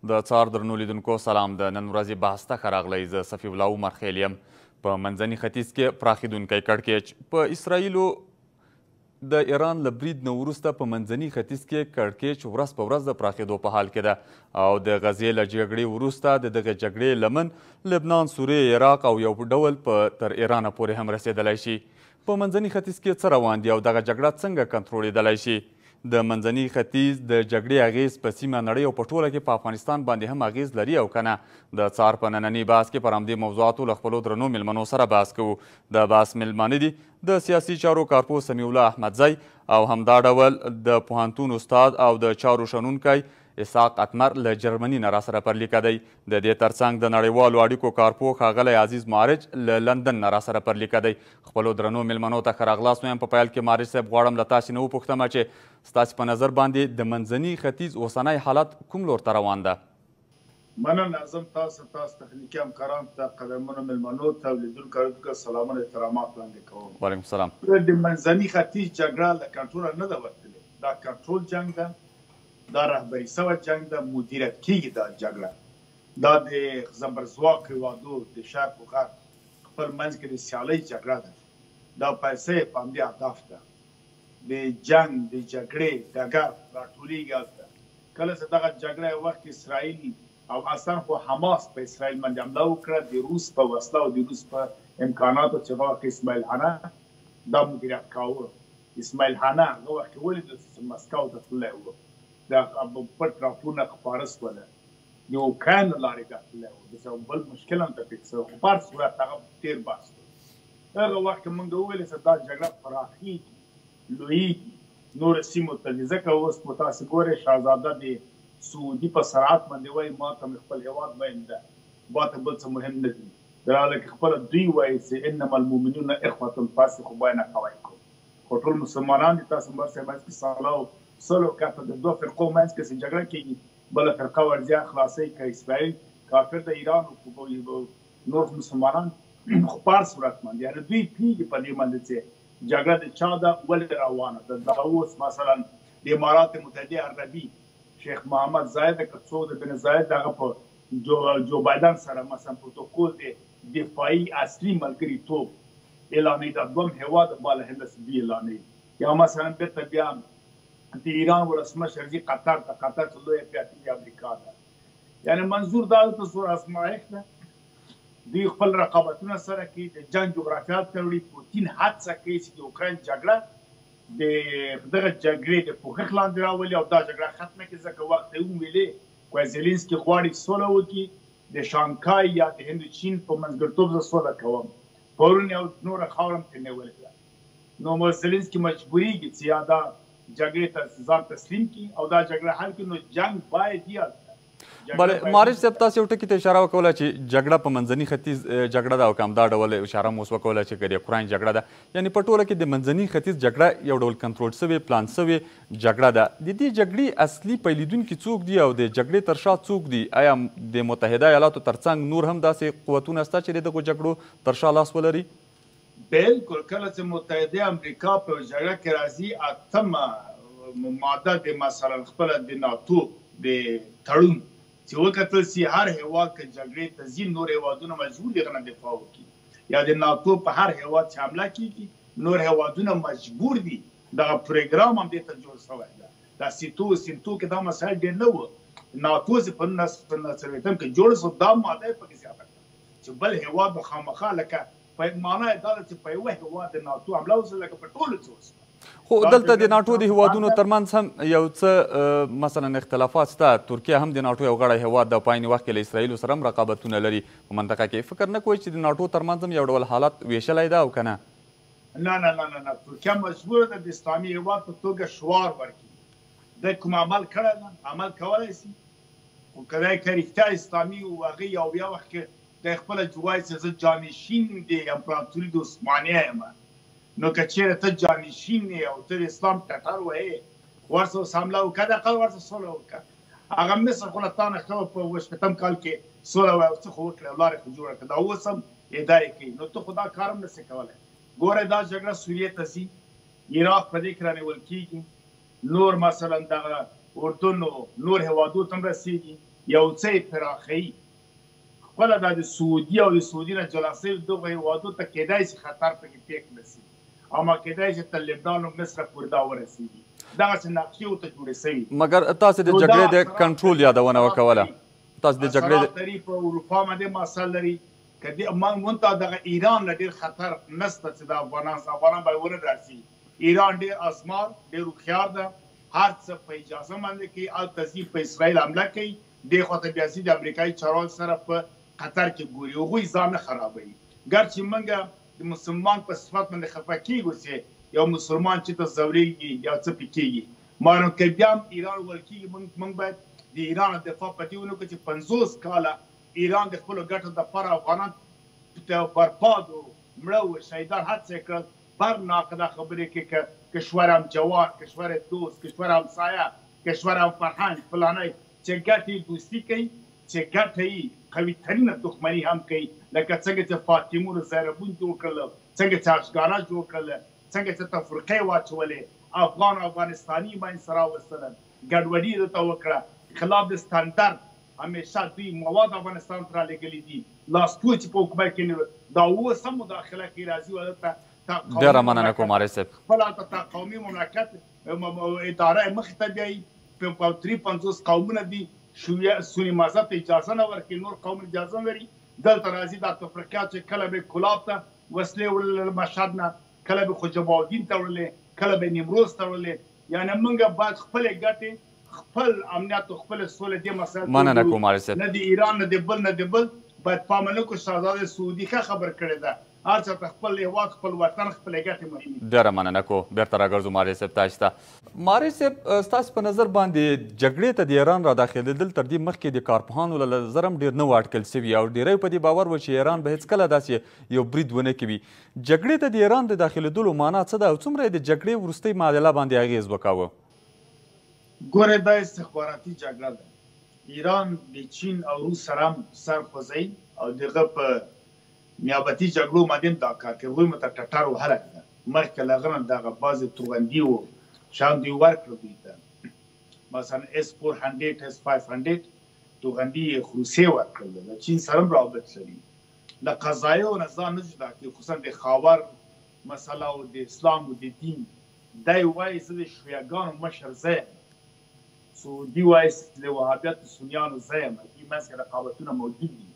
د څار درنو لیدونکو سلام. د نن ورځې بحث ته ښه راغلی. زه صفي الله عمر خیل یم. په منځني ختیځ کې پراخېدونکی کړکېچ. په اسرائیلو د ایران له برید نه وروسته په منځني ختیځ کې کړکېچ ورځ په ورځ د پراخېدو په حال کې ده او د غزې له جګړې وروسته د دغه جګړې لمن لبنان، سوریې، عراق او یو ډول تر ایرانه پورې هم رسېدلی شي. په منځني ختیځ کې څه روان دي او دغه جګړه څنګه کنټرولېدلی شي؟ د منځني ختیځ د جګړې اغیز په سیمه نړۍ او په ټوله کې په افغانستان باندې هم اغیز لري او که نه؟ د څار په ننني بحث کې پر همدې موضوعاتو له خپلو درنو میلمنو سره بحث کوو. د بحث میلمانه دي د سیاسي چارو کارپوه سمیع الله احمدزی او همدا ډول د پوهنتون استاد او د چارو شنونکی اسحاق اتمر له جرمني نه راسره پر لیکه دی. د دې ترڅنګ د نړیوالو اړیکو کارپوه ښاغلی عزیز معارج له لندن نه راسره پر لیکه دی. خپلو درنو میلمنو ته ښه راغلاست وایم. په پیل کې معارج صاحب غواړم له تاسې نه وپوښتمه چې ستاسې په نظر باندې د منځني ختیځ اوسنی حالت کوم لور ته روان ده؟ مننه ناظم. تاسو تخنیکي همکارانو ته، قدرمنو میلمنو ته، لیدونکو ته سلامونه احترامات وړاندې کوم. وعلیکم السلام. د منځني ختیځ جګړه له کنټروله نه ده وتلې. دا کنټرول جنګ ده، دا رهبري سوی جنګ ده، مدیریت کیږي دا جګړه. دا د زبرځواک هېوادو د شرق و غرب خپل منځ کې د سیالۍ جګړه ده. دا پیسې په همدې اهداف ده. د جنګ د جګړې ډګر راټولېږي هلته. کله چې دغه جګړه یو وخت اسرائیل او اصلا خو حماس په اسرائیل باندې حمله وکړه، د روس په وسله او د روس په امکاناتو چې هغه وخت اسماعیل هانه دا مدیریت کاوه. اسماعیل هانه هغه وخت کې ولید چې مسکو ته تللی و، د پټ راپورونه خپاره شول، د اوکراین له لارې ګټلی و، د بل مشکل هم ته فکس و. خو په هر صورت هغه ډېر بحث و. هغه وخت کې موږ وویل چې دا جګړه پراخېږي، لویېږي نورو سیمو ته ځي. ځکه اوس په تاسې ګورئ شهزاده د سعودي په سرعت باندې وایي ما ته مې خپل هېواد مهم ده، ما ته بل څه مهم نه دي. در حاله کې خپله دوی وایي چې انما المؤمنون اخوة فاسقوا بین اخویکم. خو ټول مسلمانان دي. تاسو مرسته منځ کې ساله سلو کاته د دوه فرقو منځ کې چې جګړه کېږي، بله فرقه ورځي خلاصوي که اسرائیل کافر د ایران او نور مسلمانان. خو په هر صورت باندې یعنې دوی پوهېږي په دې باندې چې جګړه د چا ده، ولې روانه ده. دغه اوس مثلا د امارات متحده عربي شیخ محمد زاید که څوک د بن زاید دغه په جو بایدن سره مثلا پروتوکول د دفاعي اصلي ملګري توب اعلانوي، د دوم هېواد بالا هندسبي اعلانوي. یا مثلا بېرته بیا د ایران ولسمشر ځي قطر ته، قطر چې لویه پیاټي امریکا ده. یعنې منظور دا ته زور ازمایښت ده. دوی خپل رقابتونه سره کوي، د جنګ جغرافیات ته وړي. پوتین هڅه کوي چې د اوکراین جګړه د دغه جګړې د پوښښ لاندې راولي او دا جګړه ختمه کړي. ځکه وخت یې وویلې کوی زیلینسکي غواړي سوله وکړي، د شانګهای یا د هند چین په منځګړیتوب زه سوله کوم. پرون یو نوره خاوره هم ترې نیولې ده. نو زیلینسکي مجبورېږي چې یا دا جګړې ته ځان تسلیم کړي او دا جګړه حل کړي. نو جنګ باید وي هلته. بله معارج صاحب تاسو یو ټکي ته اشاره وکوله چې جګړه په منځني ختیځ جګړه ده او که همدا ډول اشاره مو اوس وکوله چې که د اوکراین جګړه ده، یعنې په ټوله کې د منځني ختیځ جګړه یو ډول کنټرول سوې پلان سوې جګړه ده. د دې جګړې اصلي پیلېدونکي څوک دي او د جګړې تر شا څوک دي؟ آیا د متحده ایالاتو ترڅنګ نور هم داسې قوتونه شته چې د دغو جګړو تر شا لاس ولري؟ بالکل. کله چې متحده امریکا په جګړه کې راځي، اتمه ماده د مثلا خپله د ناتو د تړون چې وکتل سي هر هېواد که جګړې ته ځي نور هېوادونه مجبور دي هغه نه دفاع وکړي، یا د ناتو په هر هېواد چې حمله کېږي نور هېوادونه مجبور دي. دغه پروګرام هم دې ته جوړ شوی ده. دا سیتو کې دا مسایل ډېر نه وو. ناتو چې په 1990 کې جوړ شو، دا ماده یې پکې زیاته کړه چې بل هېواد به خامخا لکه په معنا یې دا ده چې په یوه هېواد د ناتو حمله وشوه لکه په ټولو کې وشوه. خو دلته د ناټو د هیوادونو ترمنځ هم یو څه مثلا اختلافات شته. ترکیه هم د ناټو یو غړی هیواد ده، په عین وخت کې له اسرائیلو سره هم رقابتونه لري په منطقه کې. فکر نه کوئ چې د ناټو ترمنځ هم یو ډول حالت ویشلی ده او که نه؟ نه نه نه نه، ترکیه مجبوره ده د اسلامي هیواد په توګه شعار ورکړي. دی کوم عمل کړی ده، عمل کولی شي. خو که دی که رښتیا اسلامي و هغې یو بیا وخت کې دی خپله وایي چې زه جانشین د امپراتوري د عثمانیه یم، نو که چېرې ته جانشین یې او ته د اسلام ټټر وهې، ورسره اوس حمله وکړه، د اقل ورسره سوله وکړه. هغه مصر خو له تا نه ښه په 80 کال کې سوله وایي او څه خو وکړه، لارې خو جوړه کړه. دا اوس هم ادعا یې کوي. نو ته خو دا کار هم نسې کولی. ګوره دا جګړه سوریې ته ځي، عراق په دې کې رانیول کېږي، نور مثلا دغه اردن او نور هېوادو ته هم رسېږي، یو څه یې پراخوي خپله دا د سعودي او د سعودي نه جلا شوي دغو هېوادو ته کیدای شي خطر پکې پیښ نه شي اما کیدای شي تر لبنان او مصر پورې دا ورسېږي دغسې نقشې ورته جوړې شوي مګر تاسې د جګړې د کنټرول یادونه وکوله تاسو د جګړې لري په اروپا باندې مسل لري که مونږ ته دغه ایران نه ډېر خطر نشته چې د افغانان باید ونه راسي ایران ډېر ازمار ډېر هوښیار ده هر څه په اجازه باندې کوي هلته ځي په اسرائیل حمله کوي دې خوا ته بیا ځي د امریکایي چارواکو سره په قطر کې ګوري هغوی ځان نه خرابوي ګر چې موږ د مسلمان په صفت باندې خفه کېږو چې یو مسلمان چې ته ځورېږي یا څه پې کېږي مانو که بیا هم ایران ول کېږي موږ باید د ایران دفاع په دې ونه کړو چې 50 کاله ایران د خپلو ګټو دپاره افغانان برباد و مړه و شهیدان هڅه یې کړل بر ناقده خبرې کې کشورم جوار کشور دوست کشور همسایه کشور هم فرهنګ فلانی چې ګټې دوستي کوي چې ګټه یې قوي ترینه دښمني هم کوي لکه څنګه چې فاطمون زیربون جوړ کړل څنګه چې اشګاره جوړ کړل څنګه چې تفرقې واچولې افغان او افغانستاني باندې سره راوستل ګډوډي یې درته وکړه خلاف د ستاندرد همیشه دوی مواد افغانستان ته رالېږلي دي لاستو چې په حکومت کې دا اوس هم مداخله کوي راځي ودلته ډېره مننه کوم عارف صاحب خپله ته قومي مملکت اداره مخې ته بیایي 53 قومونه دي سني مذهب ته اجازه نه ورکوي نور قوم اجازه نه لري دلته راځي دا تفرقات چې کله به کلاب ته وسلې وړلې مشهد نه کله به خوجبالدین ته وړلې کله به نیمروز ته وړلې یعنې موږ باید خپلې ګټې خپل امنیت او خپل سوله دې مسایل مننه کوم عارف صاحب نه د ایران نه د بل نه د بل باید پام نه کړو شهزاده سعودي ښه خبر کړې ده هر چا ته خپل هېواد خپل وطن خپلې ګټې مهمې دي ډېره مننه کو بېرته راګرځو ماري صاحب تاسو ته ماري صاحب ستاسو په نظر باندې جګړې ته د ایران را داخلېدل تر دې مخکې د کارپوهانو له نظر هم ډېر نه و اټکل سوي او ډېری په دې باور و چې ایران به هېڅکله داسې یو برید ونه کوي جګړې ته د ایران د داخلېدلو معنا څه ده او څومره یې د جګړې وروستۍ معادله باندې اغېز وکاوه ګوره دا استخباراتي جګړه ده ایران د چین او روس سره هم سر خوځوي او دغه په نیابتي جګړو باندې هم دا کار کوي هغوی مو ته ټټر وهلی ده مخکې له هغه نه دغه بعضې توغندي و شیان دوی ورکړه دوی ته مثلا S-400 S-500 توغندي یې روسیې ورکړل د چین سره هم رابط لري له قضایو نه ځان نه جدا کوي خصوصا د خاور مسله او د اسلام او د دین دی وایي زه د شیعګانو مشر زه یم سعودي وایي د وهابیت سنیانو زه یم دوی منځ کې رقابتونه موجود دي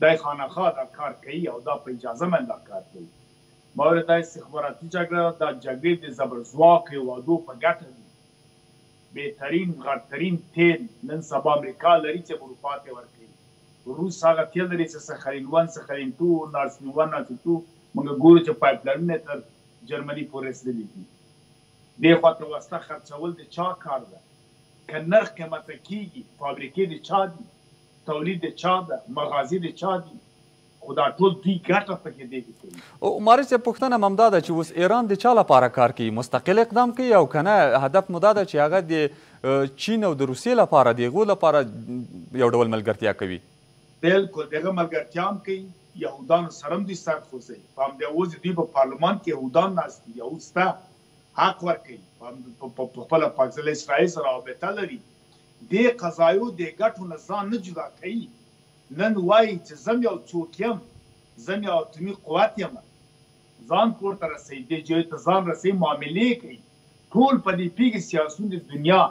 دا خانخواه دا کار کوي او دا په اجازه باندې دا کار کوي ما ویل دا استخباراتي جګړه دا جګړې د زبرځواک هېوادو په ګټه دي بهترین غټترین تیل نن سبا امریکا لري چې اروپا ته ورکوي روس هغه تیل لري چې سخرین 1 سخرین 2 نارسین 1 نارسین 2 موږ ګورو چې پایپ لاینونه تر جرمني پورې رسېدلي دي دې خوا ته وسله خرڅول د چا کار ده که نرخ قیمته کېږي فابریکې د چا دي تولید د چا ده مغازې د چا دي خو دا ټول دوی ګټه پکې دی کوي ماري صاحب پوښتنه هم دا ده چې اوس ایران د چا لپاره کار کوي مستقل اقدام کوي او که نه هدف مو دا ده چې هغه د چین او د روسیې لپاره د هغو لپاره یو ډول ملګرتیا کوي بلکل دغه ملګرتیا هم کوي یهودانو سره هم دوی سر خوځوي په همدې اوس دوی په پارلمان کې یهودان ناست دي یهود سته حق ورکوي په خپله پاکستان اسرائیل سره رابطه لري دې قضایو د ګټو نه ځان نه جدا کوي نن وایي چې زه یو څوک یم زه یو اتومي قوت یم ځان پورته رسوي دې جای ته ځان رسوي معاملې کوي ټول په دې پوهېږي سیاسون د دنیا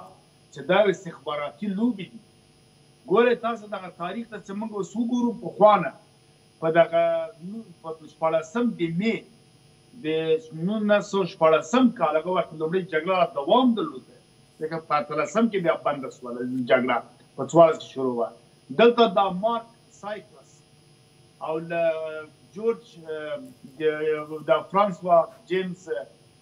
چې دا استخباراتي لوبې دي ګورئ تاسو دغه تاریخ ته چې موږ اوس وګورو پخوا نه په دغه 14 د مې د 1914 کال هغه وخت لومړۍ جګړه دوام درلوده ځکه په 18 کې بیا بنده شوله جګړه په 14 کې شروع وه دلته دا مارک سایپرس او له جورج د فرانسوا جیمز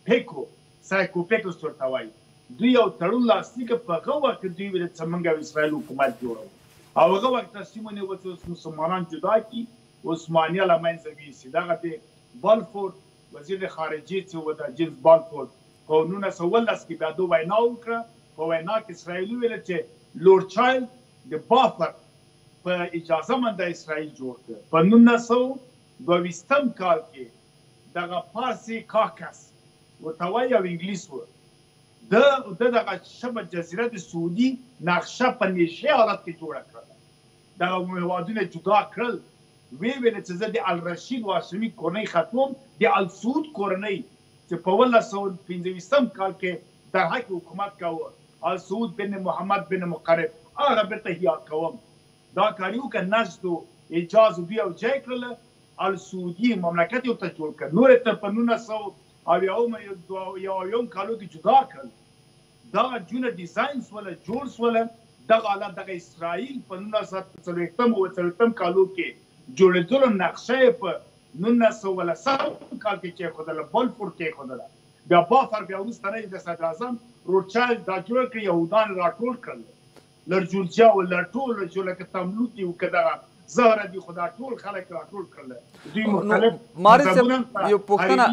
پیکو سایکو پیکوس ورته وایي دوی یو تړون لاسلیک په هغه وخت کې دوی ویل چې موږ او اسرائیل حکومت جوړوو او هغه وخت تصمیم ونیول چې مسلمانان جدا کړي عثمانیه له منځه یوسي دغه د بالفور وزیر خارجه چې و د جیمز بالفور په 1919 کې بیا دوی وینا وکړه په وینا کې اسرائیل ویل چې لورد چایلډ د بافر په اجازه باندې اسرائیل جوړ کړ په 1922 کال کې دغه پارسي کاکس ورته وایي او انګلیس و دغه شبه جزیره د سعودي نقشه په نیشي حالت کې جوړه کړله دغه هیوادونه جدا کړل ویې ویل چې زه د الرشید هاشمي کورنۍ ختموم د السعود کورنۍ چې په 1925 کال کې در حق حکومت کوه السعود بن محمد بن مقرب هغه بیرته حیا کوم دا کار یې وکړ نجد و حجاز دوی یو ځای کړله السعودي مملکت یې ورته جوړ کړ نور یې تر په 1900 کالو کې جدا کړل دغه جونه ډیزاین سوله جوړ سوله دغه حالت دغه اسرائیل په 1940 کالو کې جوړېدلو نقشه یې په 1900 کال کې کېښودله بلفور کېښودله بیا بافر بیا وروسته نه د صدراعظم روچایلډ دا جوړ کړي یهودان راټول کړل لر جورجیا و لر ټول چې لکه تملوک دي و که دغه زهره دي خو دا ټول خلک راټول کړل دوی مختلف مارس یو پوښتنه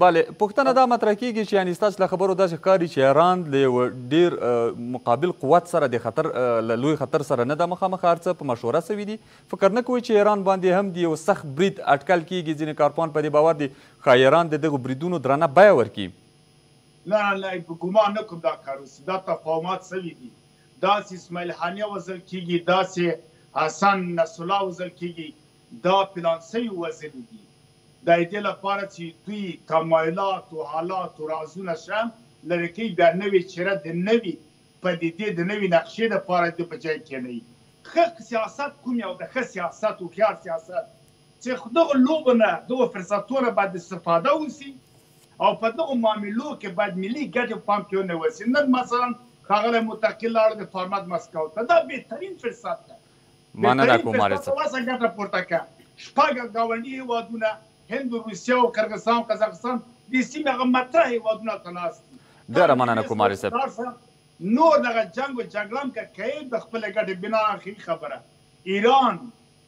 بله پوښتنه دا مطرح کېږي چې یعنې ستاسو له خبرو داسې ښکاري چې ایران له یو ډېر مقابل قوت سره د خطر له لوی خطر سره نه ده مخامخ هر څه په مشوره سوي دي فکر نه کوئ چې ایران باندې هم د یو سخت برید اټکل کېږي ځینې کارپوهان په دې باور دي ښایي ایران د دغو بریدونو درنه بیه ورکړي نه نه ګمان نه کوم دا کار وسي دا تفاهمات سوي دي داسې اسماعیل حانیه وژل کېږي داسې حسن نصر الله وژل کېږي دا پلان سوي وژلي دي د دې لپاره چې دوی تمایلات او حالات او رازونه شم لرې کوي بیا نوې چهره د نوي پدیدې د نوي نقشې دپاره دوی په ځای کېنوي ښه سیاست کوم یو د ښه سیاست هوښیار سیاست چې دغه لوبو نه دغه فرصتونه باید استفاده وسي او په دغو معاملو کې باید ملي ګټې پام کې ونیول سي نن مثلا ښاغلی متقي لاړ د فارمات مسکو ته دا بهترین فرصت ده مننه کوم مارس صاحب واسه ګټه پورته کړه شپږ ګاونډي هیوادونه هند روسیه او قرغیزستان قزاقستان د سیمې هغه مطرح هیوادونه ته ناست دي ډېره مننه کوم مارس صاحب نور دغه جنګ و جګړه هم که کوي د خپلې ګټې بنا اخري خبره ایران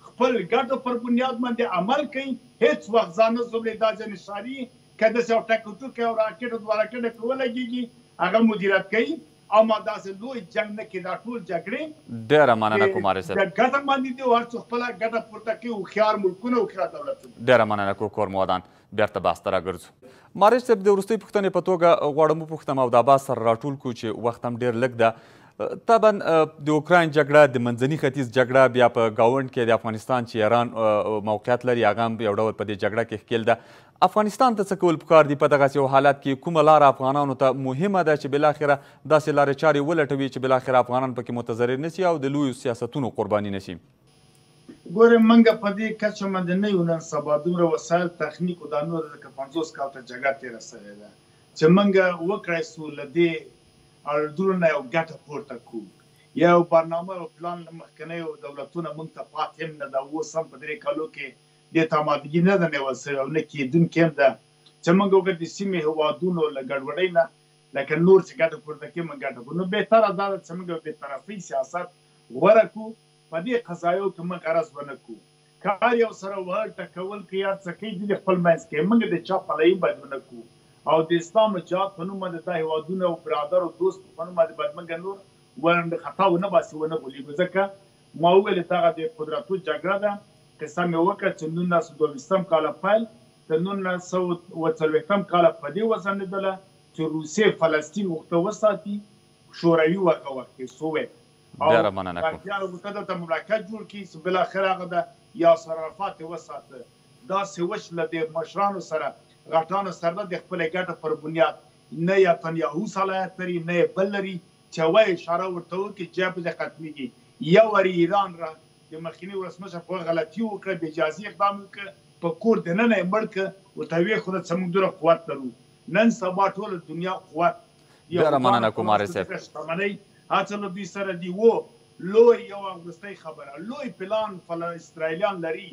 خپل ګټو پر بنیاد باندې عمل کوي هیڅ وخت ځان نه زوبلې دا جنشاري که داسې یو ټکوټوکی او راکټ دوه راکټ پرې ولګېږي هغه مدیریت کوي اما داسې لوی جنګ نه کې دا ټول جګړې ډېره مننه کوم مارس صاحب د ګټه باندې دي او هر څوک خپله ګټه پورته کوي هوښیار ملکونه هوښیار دولتونه ډېره مننه کو کورمودان بیرته بحث ته راګرځو مارس صاحب د وروستۍ پوښتنې په توګه غواړم وپوښتم او د عباس سره راټول کړو چې وخت هم ډېر لږ ده طبعا د اوکراین جګړه د منځني ختیځ جګړه بیا په ګاونډ کې د افغانستان چې ایران موقعیت لري هغه هم یو ډول په دې جګړه کې ښکېل ده افغانستان ته څه کول پکار دي په دغسې یو حالت کې کومه لاره افغانانو ته مهمه ده چې بالاخره داسې لارې چارې ولټوي چې بالاخره افغانان پکې متضرر نه سي او د لویو سیاستونو قرباني نه سي ګورې موږ په دې کچه باندې نه یو نن سبا دومره وسایل تخنیک او دا نور لکه 50 کال ته جګړه تېره سوې ده چې موږ وکړی سو له دې اړدونو نه یو ګټه پورته کړو یو برنامه او پلان له مخکنیو دولتونه موږ ته پاتې هم نه ده اوس هم په درې کالو کې دې ته آمادګي نه ده نیول سوې او نه کېدونکې هم ده چې موږ وګورو د سیمې هېوادونو له ګډوډۍ نه لکه نور چې ګټه پورته کوي موږ ګټه کړو نو بهتره دا ده چې موږ بېطرفۍ سیاست غوره کړو په دې قضایو کې موږ غرض ونه کړو کار یو سره وهل ټکول کوي هر څه کوي دوی خپل منځ کې موږ د چا پلوي باید ونه کړو او د اسلام جهاد په نوم باندې دا هېوادونه او برادر او دوست په نوم باندې باید موږ نور ورنډ خطا ونه باسي ونه غولېږو ځکه ما وویل دغه د قدرتو جګړه ده قصه مې وکړه چې 1922 کاله پیل د 1940 کاله په دې وزنېدله چې روسیې فلسطین غوښته وساتي شوروي هغه وخت کې سوویت ډېره مننه کوم غوښته دلته مملکت جوړ کړي چې بالاخره هغه د یاسر عرفات یې وساته داسې وش له د مشرانو سره غټانو سره د خپلې ګټه پر بنیاد نه یتنیاهو صلاحیت لري نه یې بل لري چې وایي اشاره ورته وکړي چې پرې ختمېږي یو وارې ایران را د مخکیني ولسمشر په غلطي وکړه بې اجازې اقدام وکړه په کور دننه یې مړ کړه ورته ویې خو څه موږ دومره قوت لرو نن سبا ټوله دنیا قوت ډېره مننه کوم مارس صاحب شتمنۍ هڅه له دوی سره دي و لوی یو وروستۍ خبره لوی پلان اسرائیلیان لري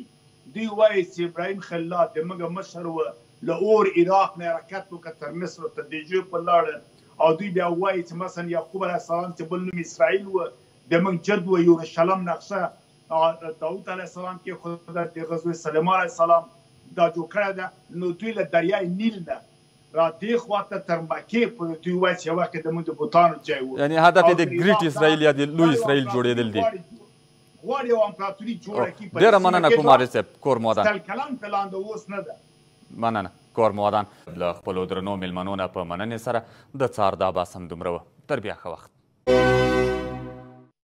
دوی وایي چې ابراهیم خلیل الله د موږ مشر و له اور عراق نه حرکت وکړه تر مصر ته دیجو په لاړل او دوی بیا وایي چې مثلا یعقوب علیه السلام چې بل نوم اسرائیل و د موږ جد و یورشلم نقشه داود علیه السلام کې خود د غزوه سلیمان علیه السلام دا جوړ کړی ده نو دوی له دریای نیل نه را دې خواته تر مکې پورې دوی وایي چې یو وخت د موږ د بوتانو ځای و یعنې هدف یې د ګریټ اسرائیل یا د لوی اسرائیل جوړېدل دي غواړي یو امپراتوري جوړه کړي ډېره مننه کوم مارس صاحب کورمودان سل کلن پلان د اوس نه ده مننه کورمودان له خپلو درنو مېلمنو نه په مننې سره د څار دا بحث هم دومره و تر بیا ښه وخت